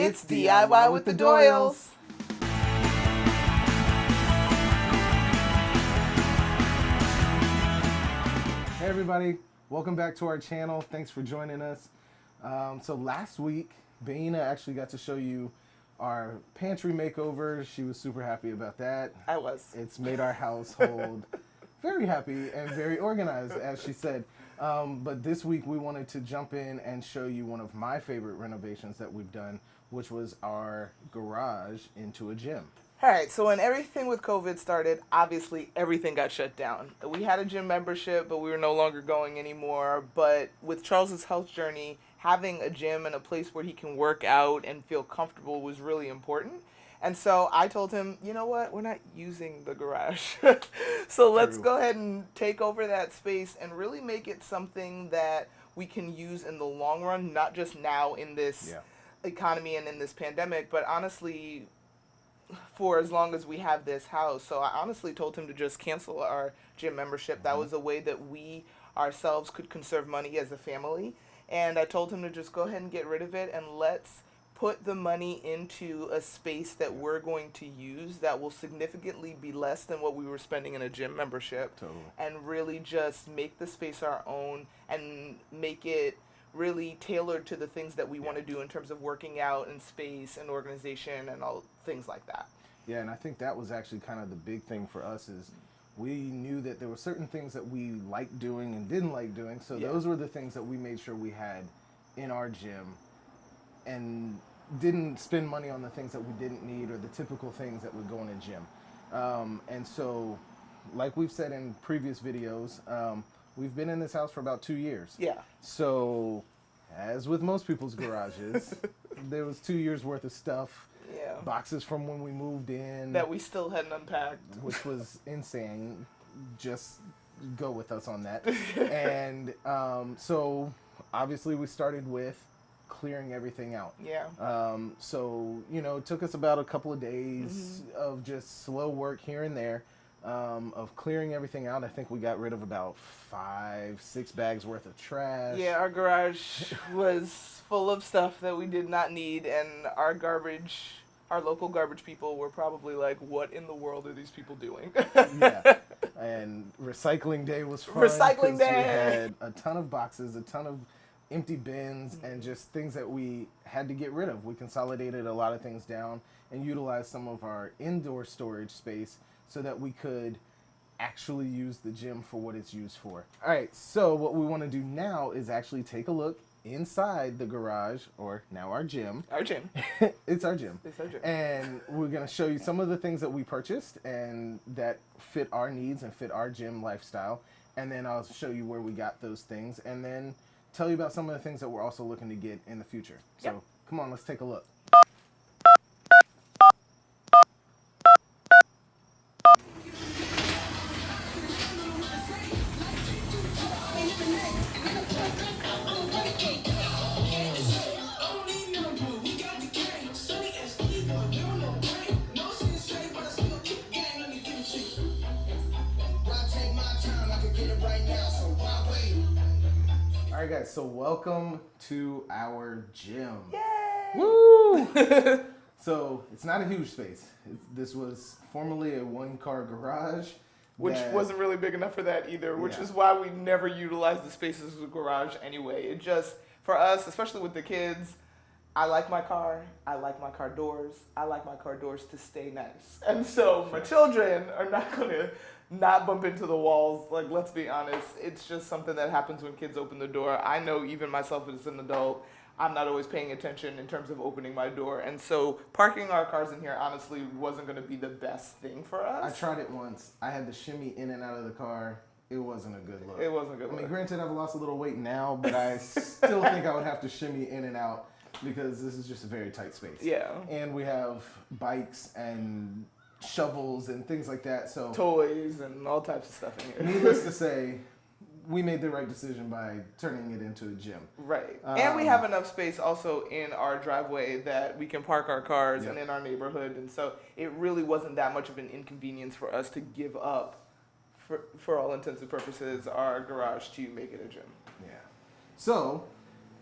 It's DIY with the Doyles. Hey everybody, welcome back to our channel. Thanks for joining us. So last week, Baina actually got to show you our pantry makeover. She was super happy about that. I was. It's made our household very happy and very organized, as she said. But this week we wanted to jump in and show you one of my favorite renovations that we've done, which was our garage into a gym. All right, so when everything with COVID started, obviously everything got shut down. We had a gym membership, but we were no longer going anymore. But with Charles's health journey, having a gym and a place where he can work out and feel comfortable was really important. And so I told him, you know what, we're not using the garage. So let's go ahead and take over that space and really make it something that we can use in the long run, not just now in this economy and in this pandemic, but honestly, for as long as we have this house. So I honestly told him to just cancel our gym membership. That was a way that we ourselves could conserve money as a family. And I told him to just go ahead and get rid of it, and let's put the money into a space that we're going to use that will significantly be less than what we were spending in a gym membership. Totally. And really just make the space our own and make it really tailored to the things that we want to do in terms of working out and space and organization and all things like that. Yeah, and I think that was actually kind of the big thing for us is we knew that there were certain things that we liked doing and didn't like doing. So those were the things that we made sure we had in our gym and didn't spend money on the things that we didn't need or the typical things that would go in a gym. And so, like we've said in previous videos, we've been in this house for about 2 years. Yeah. So, as with most people's garages, there was 2 years worth of stuff. Yeah. Boxes from when we moved in. That we still hadn't unpacked. Which was insane. Just go with us on that. And so, obviously, we started with clearing everything out. Yeah. So, you know, it took us about a couple of days of just slow work here and there. Of clearing everything out. I think we got rid of about 5-6 bags worth of trash. Yeah, our garage was full of stuff that we did not need, and our local garbage people were probably like, what in the world are these people doing? Yeah. And recycling day was fun. Recycling day! We had a ton of boxes, a ton of empty bins, and just things that we had to get rid of. We consolidated a lot of things down and utilized some of our indoor storage space so that we could actually use the gym for what it's used for. All right, so what we want to do now is actually take a look inside the garage, or now our gym. Our gym. It's our gym. It's our gym. And we're going to show you some of the things that we purchased and that fit our needs and fit our gym lifestyle. And then I'll show you where we got those things and then tell you about some of the things that we're also looking to get in the future. So come on, let's take a look. All right, guys, so welcome to our gym. Yay! Woo! So it's not a huge space. This was formerly a one-car garage. Which wasn't really big enough for that either, which is why we never utilized the spaces as a garage anyway. It just, for us, especially with the kids, I like my car doors, I like my car doors to stay nice. And so my children are not going to not bump into the walls. Like, let's be honest, it's just something that happens when kids open the door. I know even myself as an adult, I'm not always paying attention in terms of opening my door. And so parking our cars in here honestly wasn't going to be the best thing for us. I tried it once. I had to shimmy in and out of the car. It wasn't a good look. It wasn't a good look. I mean, granted, I've lost a little weight now, but I still think I would have to shimmy in and out because this is just a very tight space. Yeah. And we have bikes and shovels and things like that. So toys and all types of stuff in here. Needless to say, we made the right decision by turning it into a gym. Right. And we have enough space also in our driveway that we can park our cars and in our neighborhood. And so it really wasn't that much of an inconvenience for us to give up, for all intents and purposes, our garage to make it a gym. Yeah. So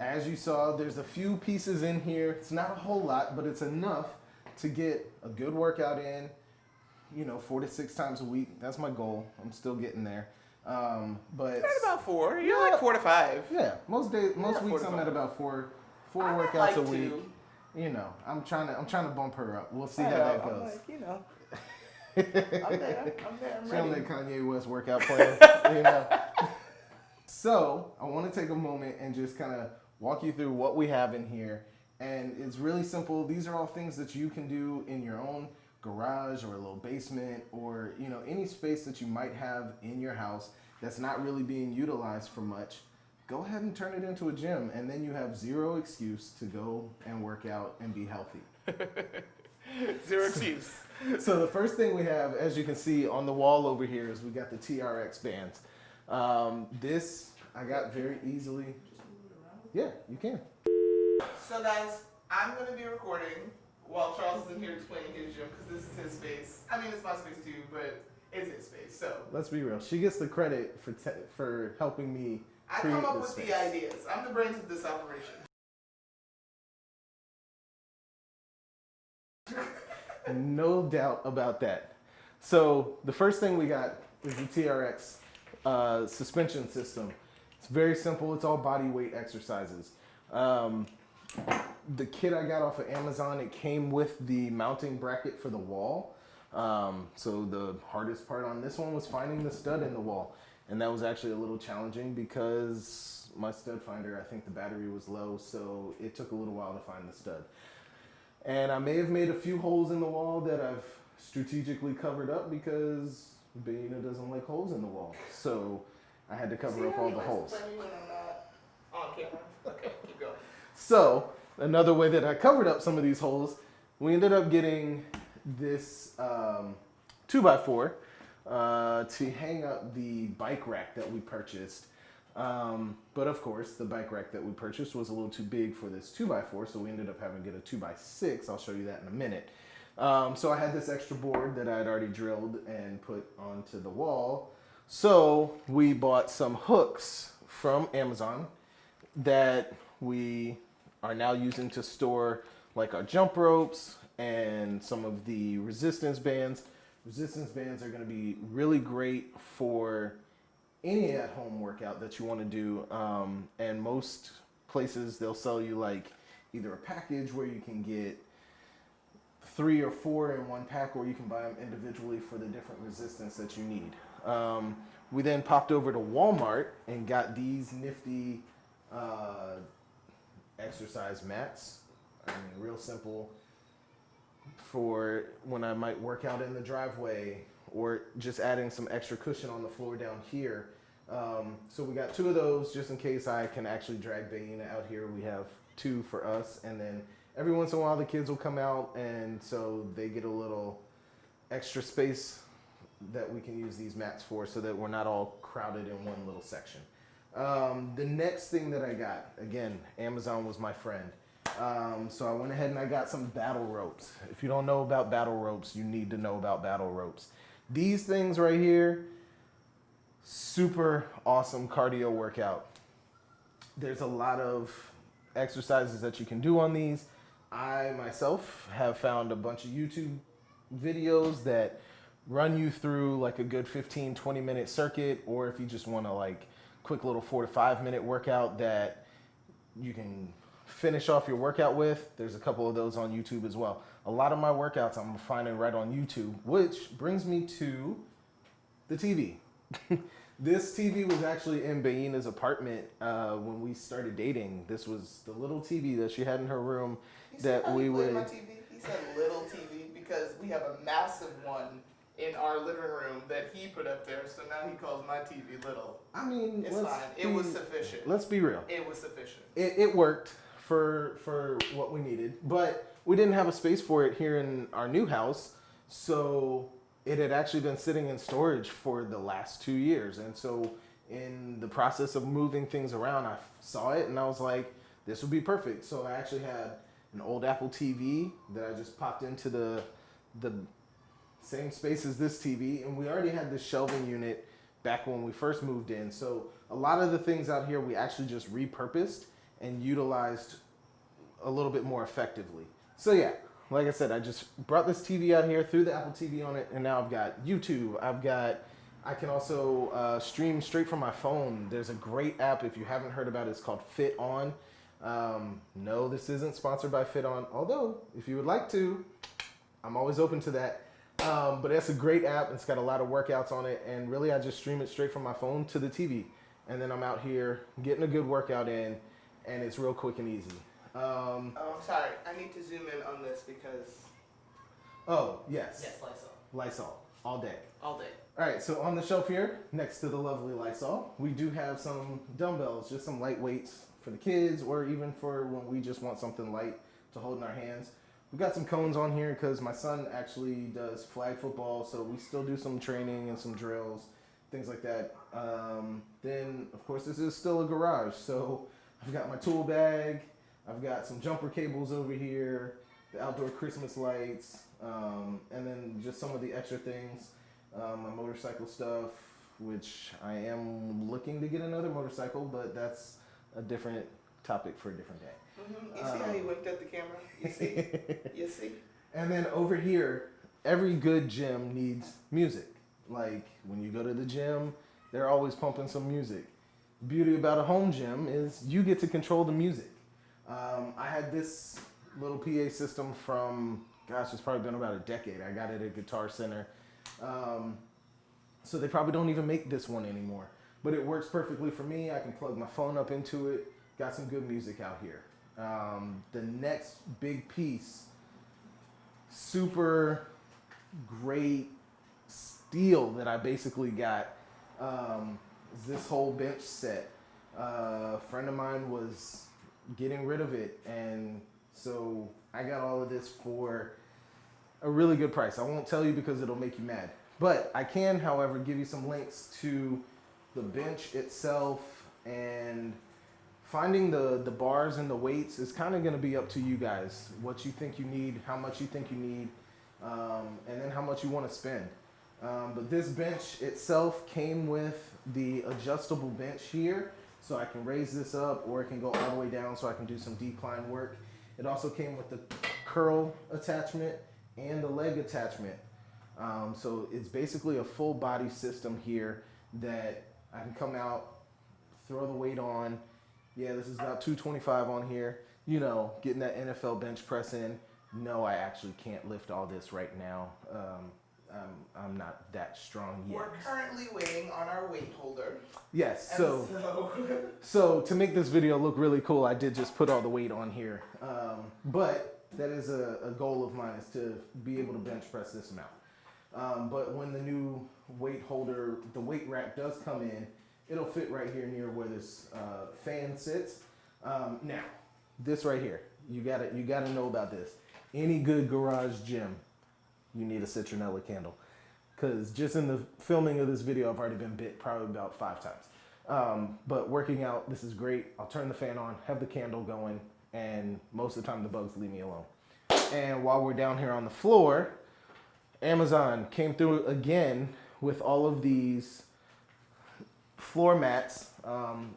As you saw, there's a few pieces in here. It's not a whole lot, but it's enough to get a good workout in, 4 to 6 times a week. That's my goal. I'm still getting there. But You're at about 4. You're like 4 to 5. yeah, most weeks 4 to I'm 5. at about four I'm at workouts like a week. 2. I'm trying to bump her up. We'll see I how know, that I'm goes. like, I'm there. I'm She on ready. that Kanye West workout plan, So I want to take a moment and just kind of walk you through what we have in here. And it's really simple. These are all things that you can do in your own garage or a little basement or, any space that you might have in your house that's not really being utilized for much. Go ahead and turn it into a gym, and then you have zero excuse to go and work out and be healthy. Zero excuse. So the first thing we have, as you can see on the wall over here, is we got the TRX bands. This I got very easily. Yeah, you can. So guys, I'm going to be recording while Charles is in here explaining his gym because this is his space. I mean, it's my space too, but it's his space. So Let's be real. She gets the credit for helping me I create come up this with space. the ideas. I'm the brains of this operation. No doubt about that. So the first thing we got is the TRX suspension system. It's very simple. It's all body weight exercises. The kit I got off of Amazon, it came with the mounting bracket for the wall. So the hardest part on this one was finding the stud in the wall. And that was actually a little challenging because my stud finder, I think the battery was low, so it took a little while to find the stud. And I may have made a few holes in the wall that I've strategically covered up because Baina doesn't like holes in the wall. So I had to cover up all the holes. When I'm not on camera. Okay, keep going. So another way that I covered up some of these holes, we ended up getting this 2x4 to hang up the bike rack that we purchased. But of course, the bike rack that we purchased was a little too big for this 2x4, so we ended up having to get a 2x6. I'll show you that in a minute. So I had this extra board that I had already drilled and put onto the wall. So we bought some hooks from Amazon that we are now using to store like our jump ropes and some of the resistance bands. Resistance bands are going to be really great for any at-home workout that you want to do, and most places they'll sell you like either a package where you can get 3 or 4 in one pack, or you can buy them individually for the different resistance that you need. We then popped over to Walmart and got these nifty exercise mats. I mean, real simple for when I might work out in the driveway or just adding some extra cushion on the floor down here. So we got 2 of those just in case I can actually drag Baina out here. We have 2 for us, and then every once in a while the kids will come out, and so they get a little extra space that we can use these mats for so that we're not all crowded in one little section. The next thing that I got, again, Amazon was my friend. So I went ahead and I got some battle ropes. If you don't know about battle ropes, you need to know about battle ropes. These things right here, super awesome cardio workout. There's a lot of exercises that you can do on these. I myself have found a bunch of YouTube videos that run you through like a good 15-20 minute circuit, or if you just want to like quick little 4 to 5 minute workout that you can finish off your workout with. There's a couple of those on YouTube as well. A lot of my workouts I'm finding right on YouTube, which brings me to the TV. This TV was actually in Baina's apartment when we started dating. This was the little TV that she had in her room that we would. My TV? He said little TV because we have a massive one in our living room that he put up there. So now he calls my TV little. I mean, It's fine. It was sufficient. Let's be real. It was sufficient. It worked for what we needed, but we didn't have a space for it here in our new house, so it had actually been sitting in storage for the last 2 years. And so in the process of moving things around, I saw it and I was like, this would be perfect. So I actually had an old Apple TV that I just popped into the same space as this TV, and we already had this shelving unit back when we first moved in. So a lot of the things out here we actually just repurposed and utilized a little bit more effectively. So yeah, like I said, I just brought this TV out here, threw the Apple TV on it, and now I've got YouTube. I can also stream straight from my phone. There's a great app, if you haven't heard about it, it's called Fit On. No, this isn't sponsored by Fit On, although if you would like to, I'm always open to that. But that's a great app. It's got a lot of workouts on it, and really I just stream it straight from my phone to the TV. And then I'm out here getting a good workout in, and it's real quick and easy. I'm sorry. I need to zoom in on this because. Oh, yes. Yes, Lysol. Lysol, all day. All day. All right, so on the shelf here, next to the lovely Lysol, we do have some dumbbells, just some light weights for the kids, or even for when we just want something light to hold in our hands. We've got some cones on here because my son actually does flag football, so we still do some training and some drills, things like that. Then, of course, this is still a garage, so I've got my tool bag, I've got some jumper cables over here, the outdoor Christmas lights, and then just some of the extra things, my motorcycle stuff, which I am looking to get another motorcycle, but that's a different topic for a different day. Mm-hmm. You see how he winked at the camera? You see? You see? And then over here, every good gym needs music. Like when you go to the gym, they're always pumping some music. Beauty about a home gym is you get to control the music. I had this little PA system from, gosh, it's probably been about a decade. I got it at Guitar Center. So they probably don't even make this one anymore. But it works perfectly for me. I can plug my phone up into it. Got some good music out here. The next big piece, super great steal that I basically got, is this whole bench set. A friend of mine was getting rid of it, and so I got all of this for a really good price. I won't tell you because it'll make you mad. But I can, however, give you some links to the bench itself, and finding the bars and the weights is kind of going to be up to you guys. What you think you need, how much you think you need, and then how much you want to spend. But this bench itself came with the adjustable bench here, so I can raise this up, or it can go all the way down so I can do some decline work. It also came with the curl attachment and the leg attachment. So it's basically a full body system here that I can come out, throw the weight on. Yeah, this is about 225 on here. You know, getting that NFL bench press in. No, I actually can't lift all this right now. I'm not that strong yet. We're currently waiting on our weight holder. Yes, so to make this video look really cool, I did just put all the weight on here. But that is a goal of mine, is to be able to bench press this amount. But when the new weight holder, the weight rack does come in, it'll fit right here near where this fan sits. Now, this right here, you gotta know about this. Any good garage gym, you need a citronella candle, because just in the filming of this video, I've already been bit probably about 5 times. But working out, this is great. I'll turn the fan on, have the candle going, and most of the time the bugs leave me alone. And while we're down here on the floor, Amazon came through again with all of these floor mats.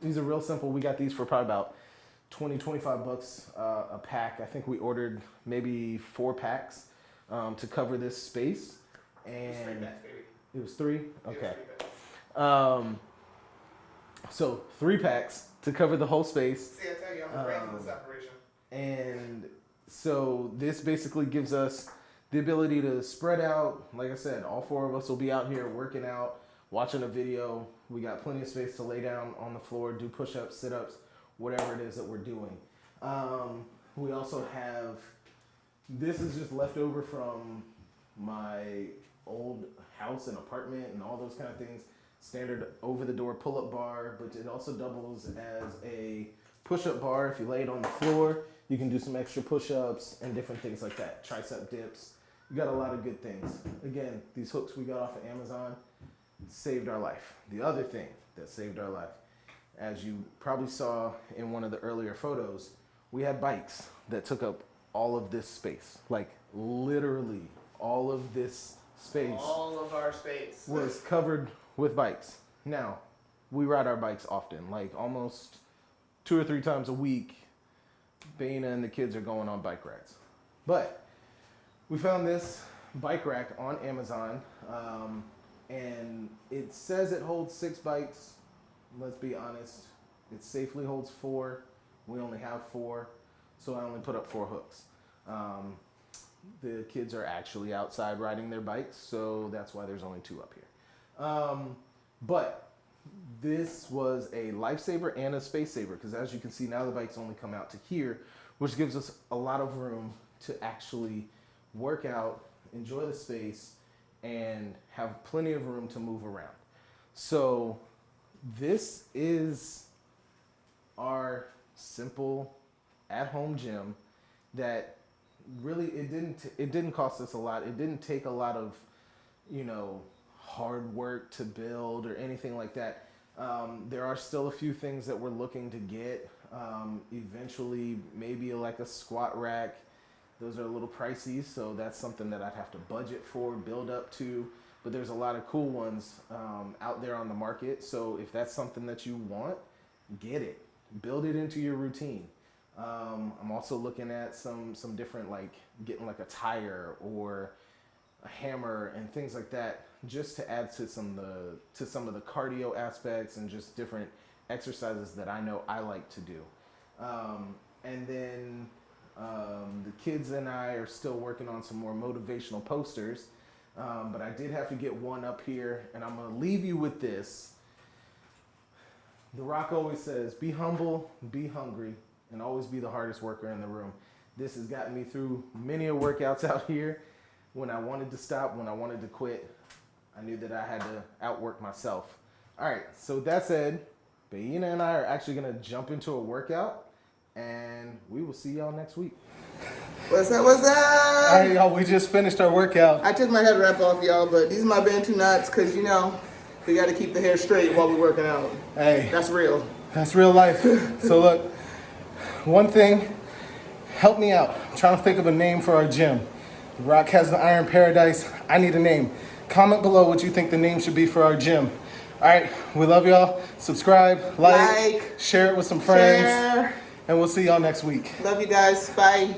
These are real simple. We got these for probably about 25 bucks a pack. I think we ordered maybe 4 packs to cover this space. And it was 3? Okay. So 3 packs to cover the whole space. See, I tell you, I'm the brains of this operation. And so this basically gives us the ability to spread out. Like I said, all 4 of us will be out here working out, watching a video. We got plenty of space to lay down on the floor, do push-ups, sit-ups, whatever it is that we're doing. We also have, this is just left over from my old house and apartment and all those kind of things. Standard over-the-door pull-up bar, but it also doubles as a push-up bar. If you lay it on the floor, you can do some extra push-ups and different things like that. Tricep dips. You got a lot of good things. Again, these hooks we got off of Amazon saved our life. The other thing that saved our life, as you probably saw in one of the earlier photos, we had bikes that took up all of this space. Like literally all of this space. All of our space was covered with bikes. Now, we ride our bikes often, like almost 2 or 3 times a week, Baina and the kids are going on bike rides. But we found this bike rack on Amazon, and it says it holds 6 bikes. Let's be honest, it safely holds 4. We only have 4, so I only put up 4 hooks. The kids are actually outside riding their bikes, so that's why there's only 2 up here. But this was a lifesaver and a space saver, because as you can see now the bikes only come out to here, which gives us a lot of room to actually work out, enjoy the space, and have plenty of room to move around. So this is our simple at-home gym that really it didn't cost us a lot. It didn't take a lot of, hard work to build or anything like that. There are still a few things that we're looking to get. Eventually, maybe like a squat rack. Those are a little pricey, so that's something that I'd have to budget for, build up to. But there's a lot of cool ones out there on the market. So if that's something that you want, get it. Build it into your routine. I'm also looking at some different, like getting like a tire or a hammer and things like that, just to add to some of the cardio aspects and just different exercises that I know I like to do. And then the kids and I are still working on some more motivational posters, but I did have to get one up here, and I'm gonna leave you with this. The Rock always says, be humble, be hungry, and always be the hardest worker in the room. This has gotten me through many a workouts out here. When I wanted to stop, when I wanted to quit, I knew that I had to outwork myself. All right, so with that said, Baina and I are actually gonna jump into a workout, and we will see y'all next week. What's up, what's up? All right, y'all, we just finished our workout. I took my head wrap off, y'all, but these are my Bantu nuts, because, we got to keep the hair straight while we're working out. Hey. That's real. That's real life. So look, one thing, help me out. I'm trying to think of a name for our gym. The Rock has the Iron Paradise. I need a name. Comment below what you think the name should be for our gym. All right, we love y'all. Subscribe, like, share it with some friends, share. And we'll see y'all next week. Love you guys. Bye.